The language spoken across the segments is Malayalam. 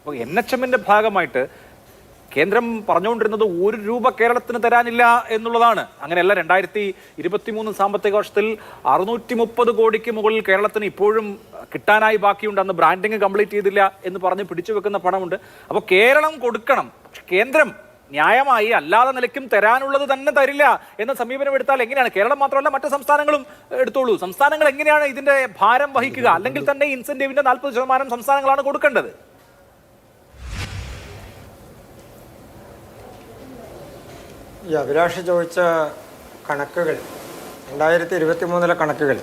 അപ്പോൾ NHMന്റെ ഭാഗമായിട്ട് കേന്ദ്രം പറഞ്ഞുകൊണ്ടിരുന്നത് 1 രൂപ കേരളത്തിന് തരാനില്ല എന്നുള്ളതാണ്. അങ്ങനെയല്ല, 2023 സാമ്പത്തിക വർഷത്തിൽ 630 കോടിക്ക് മുകളിൽ കേരളത്തിന് ഇപ്പോഴും കിട്ടാനായി ബാക്കിയുണ്ട്. അന്ന് ബ്രാൻഡിങ് കംപ്ലീറ്റ് ചെയ്തില്ല എന്ന് പറഞ്ഞ് പിടിച്ചു വെക്കുന്ന പണമുണ്ട്. അപ്പോൾ കേരളം കൊടുക്കണം, പക്ഷെ കേന്ദ്രം ന്യായമായി അല്ലാതെ നിലയ്ക്കും തരാനുള്ളത് തന്നെ തരില്ല എന്ന സമീപനം എടുത്താൽ എങ്ങനെയാണ്? കേരളം മാത്രമല്ല, മറ്റ് സംസ്ഥാനങ്ങളും എടുത്തോളൂ. സംസ്ഥാനങ്ങൾ എങ്ങനെയാണ് ഇതിന്റെ ഭാരം വഹിക്കുക? അല്ലെങ്കിൽ തന്നെ ഇൻസെന്റീവിന്റെ 40% സംസ്ഥാനങ്ങളാണ് കൊടുക്കേണ്ടത്. ഈ അഭിലാഷ് ചോദിച്ച കണക്കുകൾ 2023 കണക്കുകൾ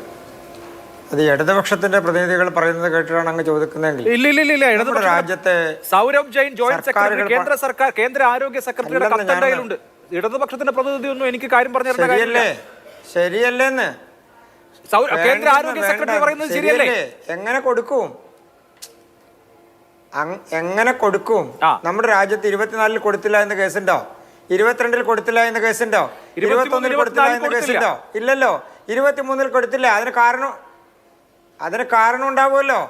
അത് ഇടതുപക്ഷത്തിന്റെ പ്രതിനിധികൾ പറയുന്നത് കേട്ടിട്ടാണ് അങ്ങ് ചോദിക്കുന്നതെങ്കിൽ ഇല്ല, രാജ്യത്തെ സൗരഭ് ജെയിൻ ജോയിന്റ് സെക്രട്ടറി, കേന്ദ്ര ആരോഗ്യ സെക്രട്ടറിയുടെ കത്തുണ്ട്. ഇടതുപക്ഷത്തിന്റെ പ്രതിനിധി ഒന്നും എനിക്ക് കാര്യം പറഞ്ഞു തരുന്ന ശരിയല്ലേന്ന് കേന്ദ്ര ആരോഗ്യ സെക്രട്ടറി പറയുന്നത് ശരിയല്ലേ? എങ്ങനെ കൊടുക്കും? നമ്മുടെ രാജ്യത്ത് 24 കൊടുത്തില്ല എന്ന കേസുണ്ടോ? 22 കൊടുത്തില്ല എന്ന കേസുണ്ടോ? 21 കൊടുത്തില്ല എന്ന കേസുണ്ടോ? ഇല്ലല്ലോ. 23 കൊടുത്തില്ല. അതിന് കാരണം ഉണ്ടാവുമല്ലോ.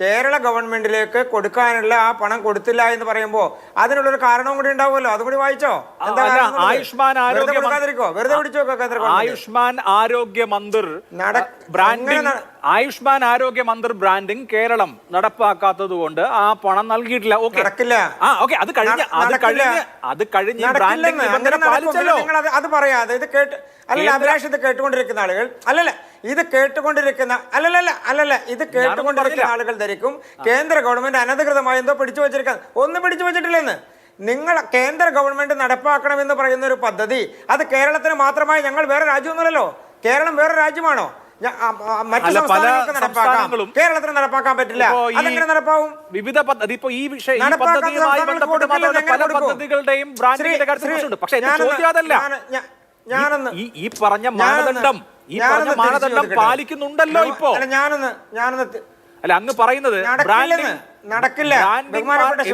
കേരള ഗവൺമെന്റിലേക്ക് കൊടുക്കാനുള്ള ആ പണം കൊടുത്തില്ല എന്ന് പറയുമ്പോൾ അതിനുള്ളൊരു കാരണവും കൂടി ഉണ്ടാവുമല്ലോ. അതുകൂടി വായിച്ചോ. ആയുഷ്മാൻ വെറുതെ പിടിച്ചു നോക്കാം. കേന്ദ്ര ആയുഷ്മാൻ ആരോഗ്യ മന്ദിർ ബ്രാൻഡിംഗ് കേരളം നടപ്പാക്കാത്തത് കൊണ്ട് ആ പണം നൽകിയിട്ടില്ല. അത് കഴിഞ്ഞ് അത് പറയാതെ ഇത് കേട്ട് അല്ല അഭിലാഷ്, ഇത് കേട്ടുകൊണ്ടിരിക്കുന്ന ആളുകൾ ഇത് കേട്ടുകൊണ്ടിരിക്കുന്ന ആളുകൾ ധരിക്കും കേന്ദ്ര ഗവൺമെന്റ് അനധികൃതമായി എന്തോ പിടിച്ചു വെച്ചിരിക്കുന്നത്. ഒന്നും പിടിച്ചു വെച്ചിട്ടില്ലെന്ന്. നിങ്ങൾ കേന്ദ്ര ഗവൺമെന്റ് നടപ്പാക്കണമെന്ന് പറയുന്ന ഒരു പദ്ധതി അത് കേരളത്തിന് മാത്രമായി, ഞങ്ങൾ വേറെ രാജ്യമൊന്നുമല്ലല്ലോ. കേരളം വേറെ രാജ്യമാണോ? മറ്റു സംസ്ഥാനങ്ങൾക്ക് നടപ്പാക്കാം, കേരളത്തിന് നടപ്പാക്കാൻ പറ്റില്ല. അതെങ്ങനെ നടപ്പാവും? വിവിധ പദ്ധതി ഇപ്പൊ ഈ പദ്ധതിയുമായി ബന്ധപ്പെട്ട് പല പദ്ധതികളുടെയും ബ്രാൻഡിങ്ങിന്റെ കാര്യത്തിൽ പക്ഷേ ചോദ്യം അതല്ല. ഈ പറഞ്ഞ മാനദണ്ഡം പാലിക്കുന്നുണ്ടല്ലോ ഇപ്പോ. അല്ല, അങ്ങ് പറയുന്നത് നടക്കില്ല.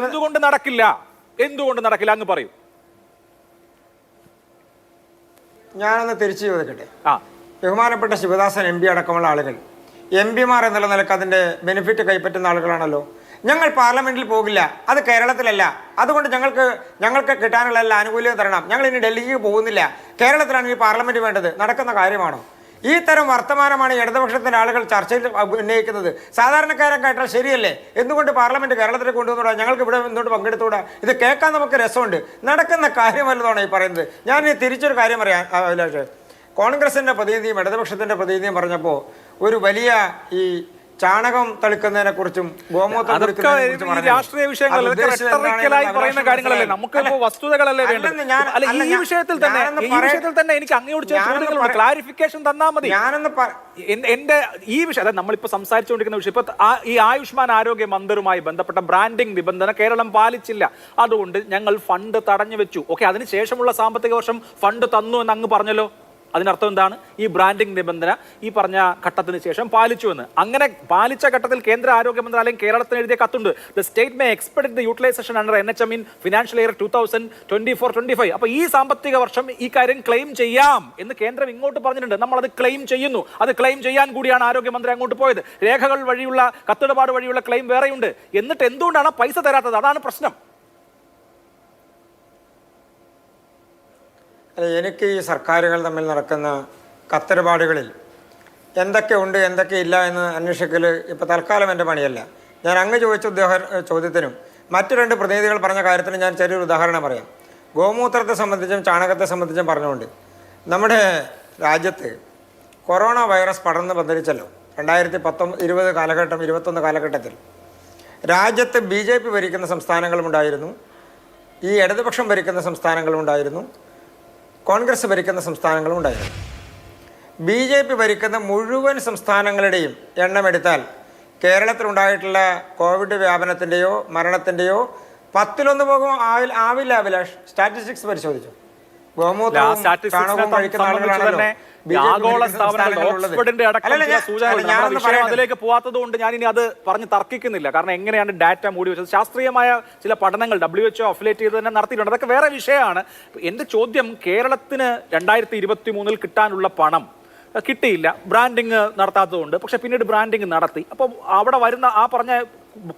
എന്തുകൊണ്ട് നടക്കില്ല അങ്ങ് പറയൂ. ഞാനൊന്ന് തിരിച്ചു ചോദിക്കട്ടെ. ബഹുമാനപ്പെട്ട ശിവദാസൻ MP അടക്കമുള്ള ആളുകൾ MP മാർ എന്നുള്ള നിലക്ക് അതിന്റെ ബെനിഫിറ്റ് കൈപ്പറ്റുന്ന ആളുകളാണല്ലോ. ഞങ്ങൾ പാർലമെന്റിൽ പോകില്ല, അത് കേരളത്തിലല്ല, അതുകൊണ്ട് ഞങ്ങൾക്ക് കിട്ടാനുള്ള എല്ലാ ആനുകൂല്യവും തരണം, ഞങ്ങൾ ഇനി ഡൽഹിക്ക് പോകുന്നില്ല, കേരളത്തിലാണ് ഈ പാർലമെന്റ് വേണ്ടത്. നടക്കുന്ന കാര്യമാണോ? ഈ തരം വർത്തമാനമാണ് ഇടതുപക്ഷത്തിന്റെ ആളുകൾ ചർച്ചയിൽ ഉന്നയിക്കുന്നത്. സാധാരണക്കാരെ കേട്ടാൽ ശരിയല്ലേ, എന്തുകൊണ്ട് പാർലമെന്റ് കേരളത്തിൽ കൊണ്ടുവന്നൂടാ, ഞങ്ങൾക്ക് ഇവിടെ എന്തുകൊണ്ട് പങ്കെടുത്തുകൂടാ? ഇത് കേൾക്കാൻ നമുക്ക് രസമുണ്ട്, നടക്കുന്ന കാര്യമല്ലതാണ് ഈ പറയുന്നത്. ഞാൻ തിരിച്ചൊരു കാര്യം പറയാം അഭിലാഷ്. കോൺഗ്രസിന്റെ പ്രതിനിധിയും ഇടതുപക്ഷത്തിന്റെ പ്രതിനിധിയും പറഞ്ഞപ്പോൾ ഒരു വലിയ ഈ ചാണകം തളിക്കുന്നതിനെ കുറിച്ചും ഗോമൂത്രം രാഷ്ട്രീയ പറയുന്ന കാര്യങ്ങളല്ലേ, നമുക്ക് വസ്തുതകളല്ലേ വേണ്ടത്. ഈ വിഷയത്തിൽ തന്നെ എനിക്ക് അങ്ങോട്ട് ചോദ്യങ്ങളുണ്ട്, ക്ലാരിഫിക്കേഷൻ തന്നാൽ മതി. എന്റെ ഈ വിഷയം നമ്മളിപ്പോ സംസാരിച്ചുകൊണ്ടിരിക്കുന്ന വിഷയം, ഇപ്പൊ ഈ ആയുഷ്മാൻ ആരോഗ്യ മന്ദിറുമായി ബന്ധപ്പെട്ട ബ്രാൻഡിംഗ് നിബന്ധന കേരളം പാലിച്ചില്ല, അതുകൊണ്ട് ഞങ്ങൾ ഫണ്ട് തടഞ്ഞു വെച്ചു. ഓക്കെ, അതിനുശേഷമുള്ള സാമ്പത്തിക വർഷം ഫണ്ട് തന്നു എന്ന് അങ്ങ് പറഞ്ഞല്ലോ. അതിനർത്ഥം എന്താണ്? ഈ ബ്രാൻഡിംഗ് നിബന്ധന ഈ പറഞ്ഞ ഘട്ടത്തിന് ശേഷം പാലിച്ചുവെന്ന്. അങ്ങനെ പാലിച്ച ഘട്ടത്തിൽ കേന്ദ്ര ആരോഗ്യ മന്ത്രാലയം കേരളത്തിന് എഴുതിയ കത്തുണ്ട്. The state may expect the utilisation under NHM in financial year 2024-25. അപ്പോൾ ഈ സാമ്പത്തിക വർഷം ഈ കാര്യം ക്ലെയിം ചെയ്യാം എന്ന് കേന്ദ്രം ഇങ്ങോട്ട് പറഞ്ഞിട്ടുണ്ട്. നമ്മളത് ക്ലെയിം ചെയ്യുന്നു. അത് ക്ലെയിം ചെയ്യാൻ കൂടിയാണ് ആരോഗ്യമന്ത്രി അങ്ങോട്ട് പോയത്. രേഖകൾ വഴിയുള്ള, കത്തിടപാട് വഴിയുള്ള ക്ലെയിം വേറെയുണ്ട്. എന്നിട്ട് എന്തുകൊണ്ടാണ് പൈസ തരാത്തത്? അതാണ് പ്രശ്നം. എനിക്ക് ഈ സർക്കാരുകൾ തമ്മിൽ നടക്കുന്ന കത്തിടപാടുകളിൽ എന്തൊക്കെ ഉണ്ട് എന്തൊക്കെ ഇല്ല എന്ന് അന്വേഷിക്കൽ ഇപ്പോൾ തൽക്കാലം എൻ്റെ പണിയല്ല. ഞാൻ അങ്ങ് ചോദിച്ച ചോദ്യത്തിനും മറ്റു 2 പ്രതിനിധികൾ പറഞ്ഞ കാര്യത്തിനും ഞാൻ ചെറിയൊരു ഉദാഹരണം പറയാം. ഗോമൂത്രത്തെ സംബന്ധിച്ചും ചാണകത്തെ സംബന്ധിച്ചും പറഞ്ഞുകൊണ്ട് നമ്മുടെ രാജ്യത്ത് കൊറോണ വൈറസ് പടർന്ന് പന്തലിച്ചല്ലോ 2020 കാലഘട്ടം 21 കാലഘട്ടത്തിൽ. രാജ്യത്ത് BJP ഭരിക്കുന്ന സംസ്ഥാനങ്ങളും ഉണ്ടായിരുന്നു, ഈ ഇടതുപക്ഷം ഭരിക്കുന്ന സംസ്ഥാനങ്ങളും ഉണ്ടായിരുന്നു, കോൺഗ്രസ് ഭരിക്കുന്ന സംസ്ഥാനങ്ങളും ഉണ്ടായിരുന്നു. BJP ഭരിക്കുന്ന മുഴുവൻ സംസ്ഥാനങ്ങളുടെയും എണ്ണമെടുത്താൽ കേരളത്തിലുണ്ടായിട്ടുള്ള കോവിഡ് വ്യാപനത്തിൻ്റെയോ മരണത്തിൻ്റെയോ 10-1 പോകും ആവില്ല. അഭിലാഷ്, സ്റ്റാറ്റിസ്റ്റിക്സ് പരിശോധിച്ചു. ഗോമൂത്രവും ചാണകവും കഴിക്കുന്ന ആളുകളാണല്ലോ അതിലേക്ക് പോവാത്തത് കൊണ്ട് ഞാൻ ഇനി അത് പറഞ്ഞ് തർക്കിക്കുന്നില്ല. കാരണം എങ്ങനെയാണ് ഡാറ്റ മൂടി വെച്ചത്, ശാസ്ത്രീയമായ ചില പഠനങ്ങൾ WHO അഫിലിയേറ്റ് ചെയ്ത് തന്നെ നടത്തിയിട്ടുണ്ട്. അതൊക്കെ വേറെ വിഷയമാണ്. എൻ്റെ ചോദ്യം, കേരളത്തിന് 2023 കിട്ടാനുള്ള പണം കിട്ടിയില്ല, ബ്രാൻഡിങ് നടത്താത്തതുകൊണ്ട്. പക്ഷെ പിന്നീട് ബ്രാൻഡിങ് നടത്തി. അപ്പോൾ അവിടെ വരുന്ന ആ പറഞ്ഞ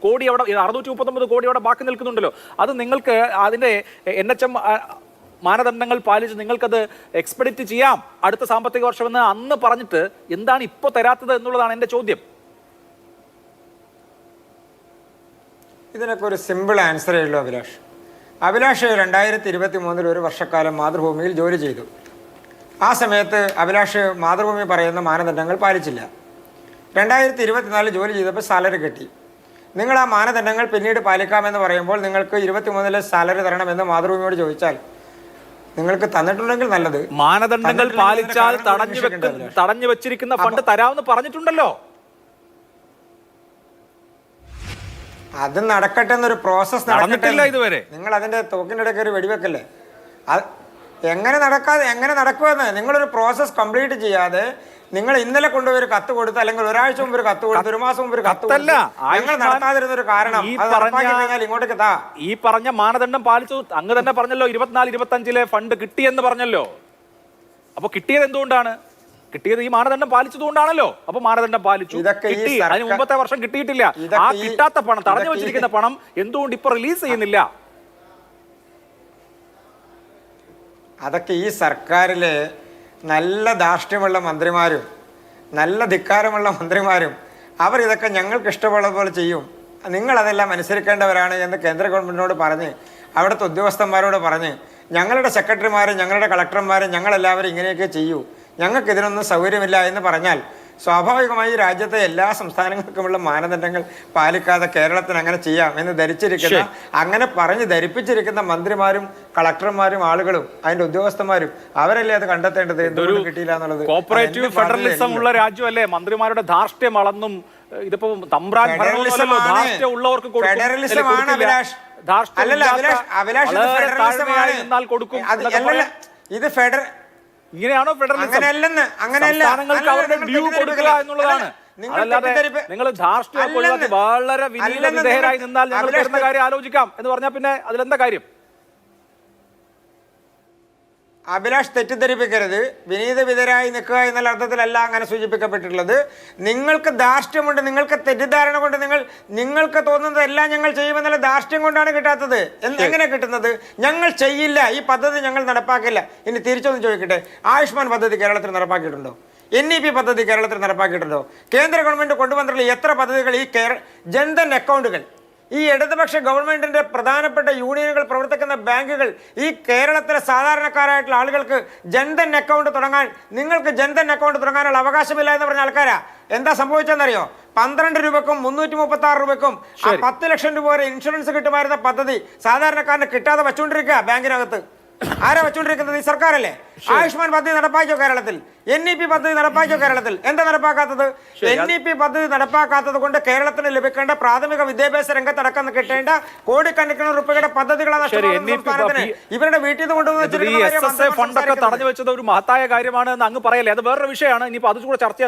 കോടി അവിടെ 639 കോടി അവിടെ ബാക്കി നിൽക്കുന്നുണ്ടല്ലോ. അത് നിങ്ങൾക്ക് അതിന്റെ NHM മാനദണ്ഡങ്ങൾ പാലിച്ച് നിങ്ങൾക്കത് എക്സ്പെഡിറ്റ് ചെയ്യാം അടുത്ത സാമ്പത്തിക വർഷമെന്ന് അന്ന് പറഞ്ഞിട്ട് എന്താണ് ഇപ്പോൾ തരാത്തത് എന്നുള്ളതാണ് എൻ്റെ ചോദ്യം. ഇതിനൊക്കെ ഒരു സിമ്പിൾ ആൻസറേ ഉള്ളൂ അഭിലാഷ് 2023 ഒരു വർഷക്കാലം മാതൃഭൂമിയിൽ ജോലി ചെയ്തു. ആ സമയത്ത് അഭിലാഷ് മാതൃഭൂമി പറയുന്ന മാനദണ്ഡങ്ങൾ പാലിച്ചില്ല. 2024 ജോലി ചെയ്തപ്പോൾ സാലറി കിട്ടി. നിങ്ങൾ ആ മാനദണ്ഡങ്ങൾ പിന്നീട് പാലിക്കാമെന്ന് പറയുമ്പോൾ നിങ്ങൾക്ക് 23 സാലറി തരണമെന്ന് മാതൃഭൂമിയോട് ചോദിച്ചാൽ നിങ്ങൾക്ക് തന്നിട്ടുണ്ടെങ്കിൽ നല്ലത്. മാനദണ്ഡങ്ങൾ പാലിച്ചാൽ തടഞ്ഞു വെച്ചിരിക്കുന്ന ഫണ്ട് തരാമെന്ന് പറഞ്ഞിട്ടുണ്ടല്ലോ. അത് നടക്കട്ടെ എന്നൊരു പ്രോസസ് നടന്നിട്ടില്ല ഇതുവരെ. നിങ്ങൾ അതിന്റെ തോക്കിൻ്റെ ഇടയ്ക്ക് ഒരു വെടിവെക്കല്ലേ? എങ്ങനെ നടക്കുമെന്ന് നിങ്ങളൊരു പ്രോസസ് കംപ്ലീറ്റ് ചെയ്യാതെ നിങ്ങൾ ഇന്നലെ കൊണ്ടുപോയി ഒരു കത്ത് കൊടുത്ത് അല്ലെങ്കിൽ ഒരാഴ്ച മുമ്പ് ഒരു കത്ത് കൊടുത്ത് 1 മാസം മുമ്പ് ഒരു കത്ത് നിങ്ങൾ നടത്താതിരുന്ന ഒരു കാരണം ഇങ്ങോട്ടേക്ക് ഈ പറഞ്ഞ മാനദണ്ഡം പാലിച്ചു. അങ്ങ് തന്നെ പറഞ്ഞല്ലോ 24-25 ഫണ്ട് കിട്ടിയെന്ന് പറഞ്ഞല്ലോ. അപ്പൊ കിട്ടിയത് എന്തുകൊണ്ടാണ്? കിട്ടിയത് ഈ മാനദണ്ഡം പാലിച്ചതുകൊണ്ടാണല്ലോ. അപ്പൊ മാനദണ്ഡം പാലിച്ചു, കിട്ടി. അതിന് മുമ്പത്തെ വർഷം കിട്ടിയിട്ടില്ല. ആ കിട്ടാത്ത പണം, തടഞ്ഞു വെച്ചിരിക്കുന്ന പണം എന്തുകൊണ്ട് ഇപ്പൊ റിലീസ് ചെയ്യുന്നില്ല? അതൊക്കെ ഈ സർക്കാരിലെ നല്ല ധാർഷ്ട്യമുള്ള മന്ത്രിമാരും നല്ല ധിക്കാരമുള്ള മന്ത്രിമാരും അവർ ഇതൊക്കെ ഞങ്ങൾക്ക് ഇഷ്ടമുള്ള പോലെ ചെയ്യും, നിങ്ങളതെല്ലാം അനുസരിക്കേണ്ടവരാണ് എന്ന് കേന്ദ്ര ഗവൺമെൻറ്റിനോട് പറഞ്ഞ് അവിടുത്തെ ഉദ്യോഗസ്ഥന്മാരോട് പറഞ്ഞ് ഞങ്ങളുടെ സെക്രട്ടറിമാരും ഞങ്ങളുടെ കളക്ടർമാരും ഞങ്ങളെല്ലാവരും ഇങ്ങനെയൊക്കെ ചെയ്യൂ, ഞങ്ങൾക്ക് ഇതിനൊന്നും സൗകര്യമില്ല എന്ന് പറഞ്ഞാൽ സ്വാഭാവികമായി രാജ്യത്തെ എല്ലാ സംസ്ഥാനങ്ങൾക്കുമുള്ള മാനദണ്ഡങ്ങൾ പാലിക്കാതെ കേരളത്തിന് അങ്ങനെ ചെയ്യാം എന്ന് ധരിച്ചിരിക്കുന്ന, അങ്ങനെ പറഞ്ഞ് ധരിപ്പിച്ചിരിക്കുന്ന മന്ത്രിമാരും കളക്ടർമാരും ആളുകളും അതിന്റെ ഉദ്യോഗസ്ഥന്മാരും അവരല്ലേ അത് കണ്ടെത്തേണ്ടത് എന്തുകൊണ്ട് കിട്ടിയില്ല എന്നുള്ളത്. കോപ്പറേറ്റീവ് ഫെഡറലിസം ഉള്ള രാജ്യമല്ലേ? മന്ത്രിമാരുടെ ധാർഷ്ട്യം അളന്നും ഇതിപ്പോ തമ്പ്രാൻ ഉള്ളവർക്ക് ഫെഡറലിസമാണ് അഭിലാഷ്. കൊടുക്കും. ഇത് ഫെഡറൽ ഇങ്ങനെയാണോ ഫെഡറലിസം? എന്നുള്ളതാണ്. നിങ്ങൾ ധാർഷ്ട്യം ഒഴിവാക്കി വളരെ വിനീതരായി നിന്നാൽ ഞങ്ങൾ വരുന്ന കാര്യം ആലോചിക്കാം എന്ന് പറഞ്ഞാൽ പിന്നെ അതിലെന്താ കാര്യം? അഭിലാഷ് തെറ്റിദ്ധരിപ്പിക്കരുത്. വിനീത വിധരായി നിൽക്കുക എന്നുള്ള അർത്ഥത്തിലല്ല അങ്ങനെ സൂചിപ്പിക്കപ്പെട്ടിട്ടുള്ളത്. നിങ്ങൾക്ക് ധാർഷ്ട്യമുണ്ട്, നിങ്ങൾക്ക് തെറ്റിദ്ധാരണ കൊണ്ട് നിങ്ങൾക്ക് തോന്നുന്നതെല്ലാം ഞങ്ങൾ ചെയ്യുമെന്നുള്ള ധാർഷ്ട്യം കൊണ്ടാണ് കിട്ടാത്തത്. എങ്ങനെ കിട്ടുന്നത്? ഞങ്ങൾ ചെയ്യില്ല, ഈ പദ്ധതി ഞങ്ങൾ നടപ്പാക്കില്ല. ഇനി തിരിച്ചൊന്നും ചോദിക്കട്ടെ, ആയുഷ്മാൻ പദ്ധതി കേരളത്തിൽ നടപ്പാക്കിയിട്ടുണ്ടോ? NEP പദ്ധതി കേരളത്തിൽ നടപ്പാക്കിയിട്ടുണ്ടോ? കേന്ദ്ര ഗവൺമെൻറ് കൊണ്ടുവന്നിട്ടുള്ള എത്ര പദ്ധതികൾ ഈ ജൻധൻ അക്കൗണ്ടുകൾ, ഈ ഇടതുപക്ഷ ഗവൺമെന്റിന്റെ പ്രധാനപ്പെട്ട യൂണിയനുകൾ പ്രവർത്തിക്കുന്ന ബാങ്കുകൾ, ഈ കേരളത്തിലെ സാധാരണക്കാരായിട്ടുള്ള ആളുകൾക്ക് ജൻധൻ അക്കൗണ്ട് തുടങ്ങാൻ, നിങ്ങൾക്ക് ജൻധൻ അക്കൗണ്ട് തുടങ്ങാനുള്ള അവകാശമില്ല എന്ന് പറഞ്ഞ ആൾക്കാരാ. എന്താ സംഭവിച്ചെന്നറിയോ? 12 രൂപക്കും 336 രൂപക്കും 10 ലക്ഷം രൂപ വരെ ഇൻഷുറൻസ് കിട്ടുമായിരുന്ന പദ്ധതി സാധാരണക്കാരന് കിട്ടാതെ വെച്ചുകൊണ്ടിരിക്കുക ബാങ്കിനകത്ത്. ആരാ വെച്ചുകൊണ്ടിരിക്കുന്നത്? ഈ സർക്കാരല്ലേ. ആയുഷ്മാൻ പദ്ധതി നടപ്പാക്കിയോ കേരളത്തിൽ? NEP പദ്ധതി നടപ്പാക്കിയോ കേരളത്തിൽ? എന്താ നടപ്പാക്കാത്തത്? NEP പദ്ധതി നടപ്പാക്കാത്തത് കൊണ്ട് കേരളത്തിന് ലഭിക്കേണ്ട പ്രാഥമിക വിദ്യാഭ്യാസ രംഗത്തടക്കം കിട്ടേണ്ട കോടിക്കണക്കിന് രൂപയുടെ പദ്ധതികളാണ് ഇവരുടെ വീട്ടിൽ നിന്ന് കൊണ്ടുവന്ന് ഫണ്ടൊക്കെ തടഞ്ഞു വെച്ചത് ഒരു മഹത്തായ കാര്യമാണ് എന്ന് അങ്ങ് പറയല്ലേ? അത് വേറൊരു വിഷയമാണ്. ഇനിയിപ്പോ അത് കൂടെ ചർച്ച ചെയ്യാൻ